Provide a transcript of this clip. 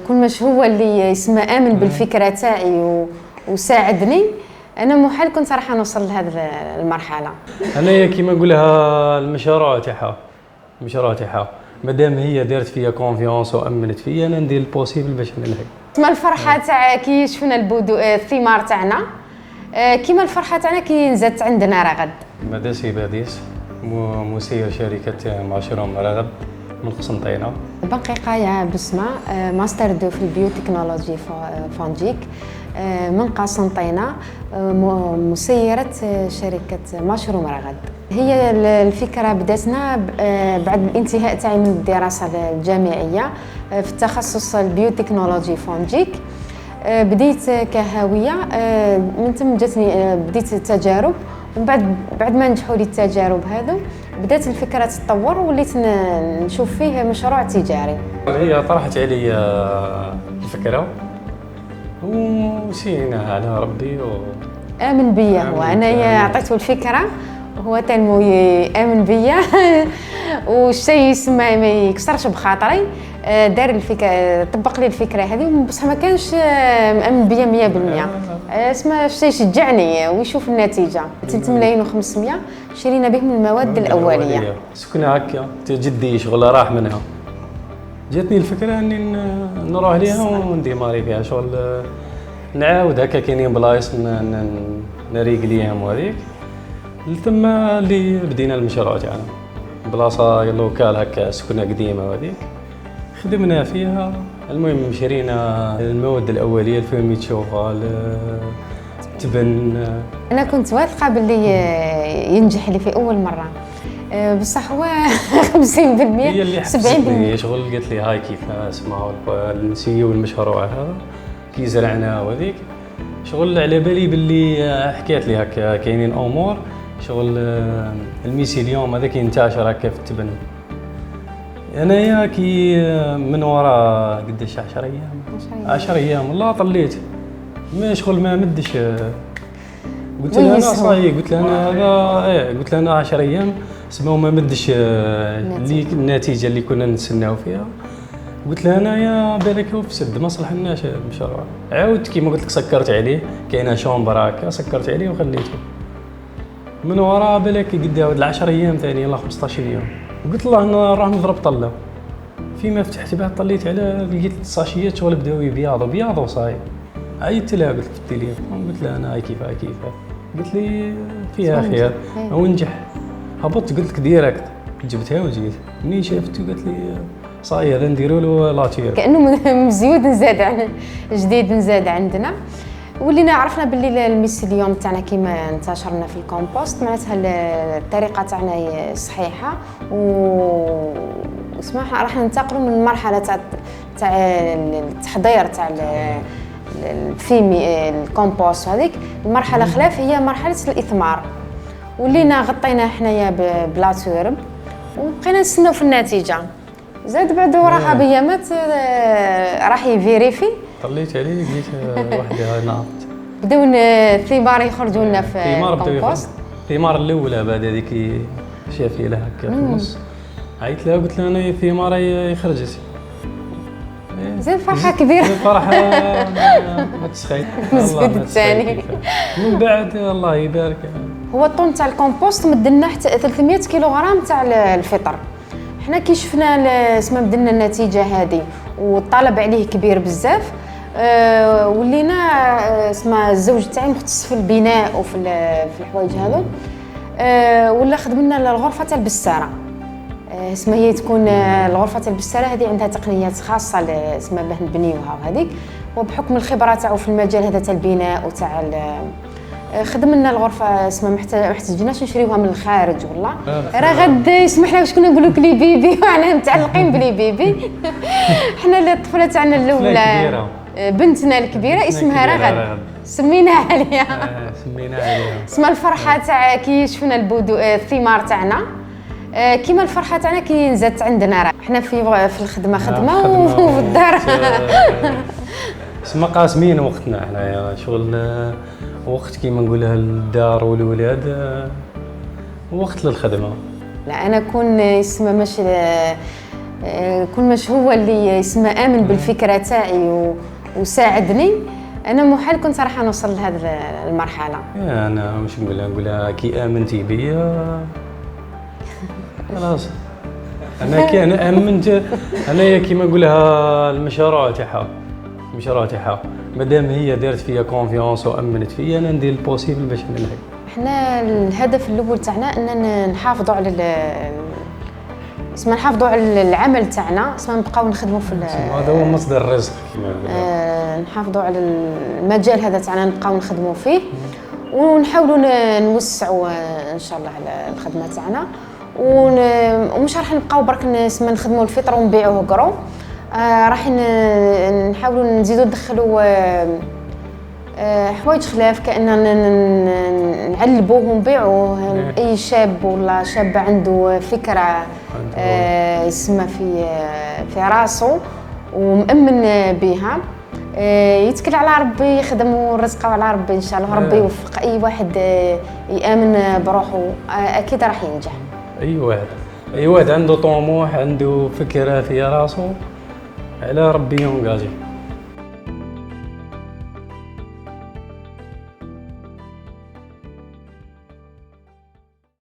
كل هو اللي يسمى آمن بالفكرة تاعي وساعدني، أنا محال كنت راح نوصل لهذه المرحلة. أنا كيما نقولها المشروع تاعها مادام هي دارت فيا كونفيونس وأمنت فيا، أنا ندير البوسيبل باش ننهي. كيما الفرحة تاع كي شفنا الثمار تاعنا، كيما الفرحة تاعنا كي نزات عندنا رغد. مداسي باديس مسير شركة مشروع رغد من قسنطينة. بقيقايا بسمة ماستر دو في البيوتكنولوجي فونجيك من قسنطينة، مسيرة شركة مشروع رغد. هي الفكرة بداتنا بعد الانتهاء تاعي من الدراسة الجامعية في التخصص البيوتكنولوجي فونجيك. بديت كهاوية، من ثم جاتني بديت التجارب، ومن بعد ما نجحوا لي التجارب هذو بدات الفكرة تتطور وليت نشوف فيه مشروع تجاري. هي طرحت علي الفكرة وسينا على ربي آمن بيا، وأنا عطيته الفكرة وهو تنمو يآمن بيا والشيء يسمى ما يكسرش بخاطري. دار الفكرة، طبق لي الفكرة هذه، بصح ما كانش مأمن بيا 100%. اسمه الشيء يشجعني ويشوف النتيجة. 3,500,000 شرينا بهم المواد الأولية. سكنا هكا جدي شغل راح منها، جاتني الفكرة اني نروح ليها ونديماري فيها شغل، نعاود هكا كاينين بلايص نريقليهم وهذيك، ثم اللي بدينا المشروع تاعنا بلاصة لوكال هكا سكنة قديمة وهذيك خدمنا فيها. المهم شرينا المواد الأولية، الفيرميت شوفال، تبن. أنا كنت واثقة باللي ينجح لي في أول مرة، بصح هو 50% هي اللي 70% شغل. قالت لي هاي كيف اسمها نسيو المشروع هذا كي زرعنا وهذيك شغل، على بالي باللي حكيت لي هكا كاينين امور شغل الميسيليوم هذا كينتشر هكا في التبن. انايا كي من وراء قداش 10 ايام والله طليت ما شغل ما مدش. قلت لها انا صاي، قلت لها انا هذا قلت لها انا 10 ايام سماو ما مدش اللي النتيجه اللي كنا نتسناو فيها. قلت لها انايا بالك فسد ما صلحناش المشروع. عاودت كيما قلت لك سكرت عليه، كاينه شومبر هكا سكرت عليه وخليته من وراء بالك قد 10 ايام ثاني يلا 15 يوم. قلت له نروح نضرب طله، فيما فتحت بها طليت على لقيت الساشيات شغل بداو يبيضوا صاي. عيطت لها قلت في التليفون، قلت لها انا هاي كيف قلت لي فيها خير ونجح. هبطت قلت لك ديريكت جبتها وجيت، منين شافته قالت لي صاي هذا نديروا له لاتير كانه مزيود نزاد جديد نزاد عندنا. ولينا عرفنا باللي الميسيليوم تاعنا كيما انتشرنا في الكومبوست معناتها الطريقه تاعنا صحيحه، واسمح راح ننتقلوا من المرحله تاع التحضير تاع الفيمي الكومبوست هذيك المرحله خلاف هي مرحله الاثمار. ولينا غطينا حنايا بلا تورب وبقينا نستناو في النتيجه. زاد بعد وراها بيامات راح يفيريفي طليت عليه لقيت واحده ناضت، بداو الثمار يخرجوا لنا في الكومبوست. الثمار الاولى بعد هذيك شافي لها هكا في النص، عيطت لها قلت لها انا الثمار خرجت. زين فرحه كبيره، فرحه ما تسخيت المزود الثاني. من بعد الله يبارك. هو الطن تاع الكومبوست مدلنا حتى 300 كيلوغرام تاع الفطر. حنا كي شفنا اسمها بدلنا النتيجه هذه والطلب عليه كبير بزاف، ولينا اسمها الزوج تاعي مختص في البناء وفي الحوايج هذو، ولا خدمنا الغرفه تاع البساره. اسمها هي تكون الغرفه تاع البساره هذه عندها تقنيات خاصه اسمها باه نبنيوها وهذيك، وبحكم الخبره تاعو في المجال هذا تاع البناء وتاع خدمنا الغرفه اسمها ما احتاجناش نشريوها من الخارج. والله راه غد يسمح لنا واش كنا نقولوا لي بيبي وحنا متعلقين بلي بيبي. حنا الطفله تاعنا الاولى بنتنا الكبيره اسمها رغد، سميناها عليها. اسمها الفرحه تاع كي شفنا الثمار تاعنا، كيما الفرحه تاعنا كي نزات عندنا. راه حنا في الخدمه وفي الدار اسمها قاسمين وقتنا حنايا شغل وقت كيما نقولها الدار والولاد ووقت للخدمه. لا انا كون يسمى ماشي كل مش هو اللي يسمى آمن بالفكرة تاعي وساعدني، أنا محال كنت راح نوصل لهذه المرحلة. أنا مش نقولها كي آمنتي بيا خلاص. أنا آمنت، أنا كيما نقولها المشروع تاعها مادام هي دارت فيا كونفيونس وأمنت فيا، أنا ندير البوسيبل باش نلحق. احنا الهدف الأول تاعنا أننا نحافظوا على نحافظوا على العمل تاعنا، نبقاو نخدموا في هذا هو مصدر الرزق كيما نحافظوا على المجال هذا تاعنا، نبقاو نخدموا فيه ونحاولوا نوسعوا ان شاء الله على الخدمه تاعنا، ومش راح نبقاو برك نخدموا الفطر ونبيعوه كرو، راح نحاولوا نزيدوا ندخلوا حوايج خلاف، كأننا نعلبوه ونبيعوه. اي شاب ولا شابه عنده فكره يسمى في راسه ومؤمن بها، يتكل على ربي، يخدم ورزقه على ربي ان شاء الله، ربي يوفق اي واحد يامن بروحه، اكيد راح ينجح. اي واحد عنده طموح، عنده فكره في راسه، على ربي ينقاجي.